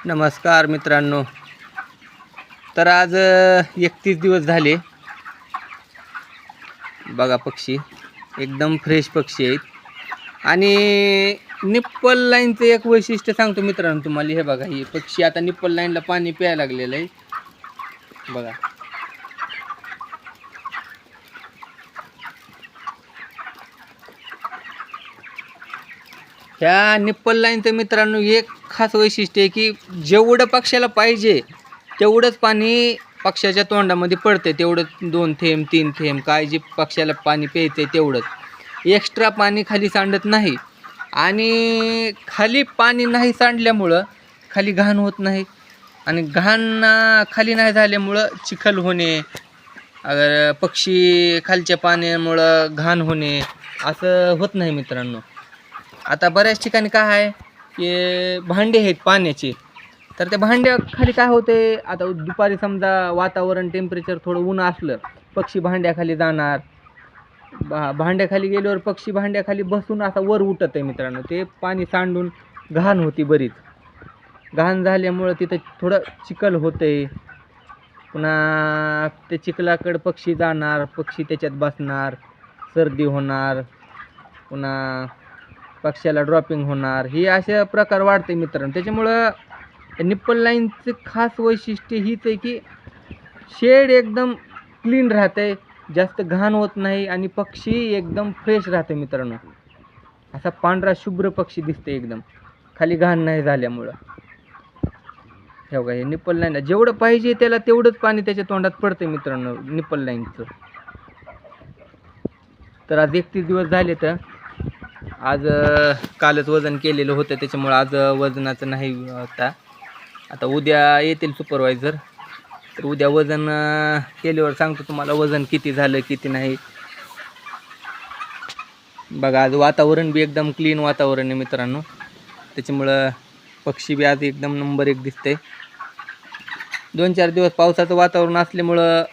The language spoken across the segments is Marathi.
नमस्कार मित्रांनो. तर आज 31 दिवस झाले. बघा पक्षी एकदम फ्रेश पक्षी आहेत. आणि निप्पल लाईनचं एक वैशिष्ट्य सांगतो मित्रांनो तुम्हाला. हे बघा, हे पक्षी आता निप्पल लाईनला पाणी प्यायला लागलेलं आहे. बघा, ह्या निप्पल लाईनचं मित्रांनो एक खास वैशिष्ट्य आहे की जेवढं पक्ष्याला पाहिजे तेवढंच पाणी पक्ष्याच्या तोंडामध्ये पडते. तेवढं 2 थेंब 3 थेंब काय जे पक्ष्याला पाणी प्यायचं आहे तेवढंच. एक्स्ट्रा पाणी खाली सांडत नाही. आणि खाली पाणी नाही सांडल्यामुळं खाली घाण होत नाही. आणि घाण खाली नाही झाल्यामुळं चिखल होणे, अगर पक्षी खालच्या पाण्यामुळं घाण होणे असं होत नाही मित्रांनो. आता बऱ्याच ठिकाणी काय आहे की भांडे आहेत पाण्याचे, तर त्या भांड्याखाली काय होते, आता दुपारी समजा वातावरण टेम्परेचर थोडं ऊन असलं, पक्षी भांड्याखाली जाणार. भांड्याखाली गेल्यावर पक्षी भांड्याखाली बसून असा वर उठत आहे मित्रांनो. ते पाणी सांडून घाण होती. बरीच घाण झाल्यामुळं तिथं थोडं चिखल होते. पुन्हा ते चिखलाकडं पक्षी जाणार, पक्षी त्याच्यात बसणार, सर्दी होणार, पुन्हा पक्ष्याला ड्रॉपिंग होणार, हे अशा प्रकार वाढते मित्रांनो. त्याच्यामुळं निप्पल लाईनचं खास वैशिष्ट्य हीच आहे की शेड एकदम क्लीन राहते, जास्त घाण होत नाही आणि पक्षी एकदम फ्रेश राहते मित्रांनो. असा पांढरा शुभ्र पक्षी दिसते एकदम, खाली घाण नाही झाल्यामुळं. हे बघा, हे निप्पल लाईन जेवढं पाहिजे त्याला तेवढंच पाणी त्याच्या तोंडात पडते मित्रांनो निप्पल लाईनचं. तर आज 31 दिवस झाले. तर आज कालच वजन केलेलं होतं, त्याच्यामुळं आज वजनाचं नाही होता. आता उद्या येतील सुपरवायझर, तर उद्या वजन केल्यावर सांगतो तुम्हाला वजन किती झालं किती नाही. बघा, आज वातावरण बी एकदम क्लीन वातावरण आहे मित्रांनो. त्याच्यामुळं पक्षी बी आज एकदम नंबर 1 दिसते. 2-4 दिवस पावसाचं वातावरण असल्यामुळं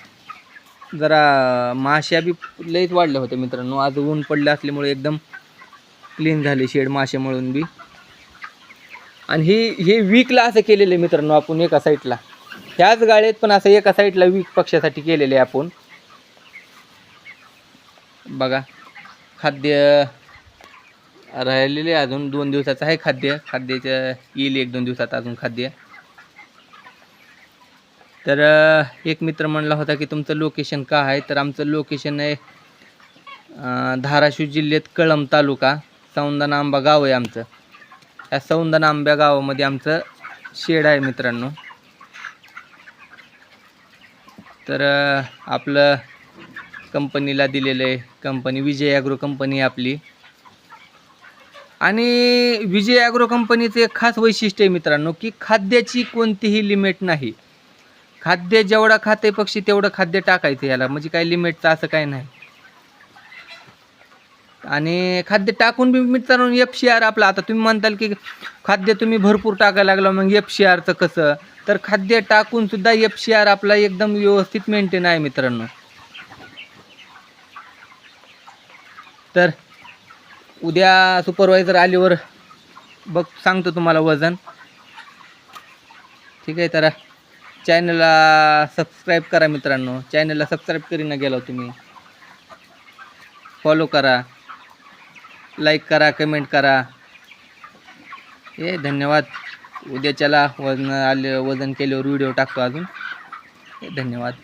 जरा माश्या बी लईच वाढल्या होत्या मित्रांनो. आज ऊन पडलं असल्यामुळे एकदम क्लीन झाले शेड मासे म्हणून बी. आणि हे वीकला असं केलेलं आहे मित्रांनो आपण एका साईडला, ह्याच गाळ्यात पण असं एका साईडला वीक पक्षासाठी केलेले आहे आपण. बघा, खाद्य राहिलेले अजून 2 दिवसाचं आहे. खाद्याचं येईल 1-2 दिवसात अजून खाद्य. तर एक मित्र म्हणला होता की तुमचं लोकेशन का आहे, तर आमचं लोकेशन आहे धाराशिव जिल्ह्यात कळंब तालुका, सौंदना आंबा गाव आहे आमचं. या सौंदना आंब्या गावामध्ये आमचं शेड आहे मित्रांनो. तर आपलं कंपनीला दिलेलं आहे, कंपनी विजय ॲग्रो कंपनी आपली. आणि विजय ॲग्रो कंपनीचं एक खास वैशिष्ट्य आहे मित्रांनो की खाद्याची कोणतीही लिमिट नाही. खाद्य जेवढा खाते पक्षी तेवढं खाद्य टाकायचं याला, म्हणजे काही लिमिटचं असं काही नाही. आणि खाद्य टाकून बी मित्रांनो FCR आपलं, आता तुम्ही म्हणताल की खाद्य तुम्ही भरपूर टाकायला लागला मग FCRचं कसं, तर खाद्य टाकून सुद्धा FCR आपला एकदम व्यवस्थित मेंटेन आहे मित्रांनो. तर उद्या सुपरवायझर आल्यावर बघ सांगतो तुम्हाला वजन. ठीक आहे. तर चॅनलला सबस्क्राईब करा मित्रांनो. चॅनलला सबस्क्राईब करीना गेला तुम्ही, फॉलो करा, लाईक करा, कमेंट करा. हे धन्यवाद. उद्याच्याला वजन केल्यावर व्हिडिओ टाकतो अजून. धन्यवाद.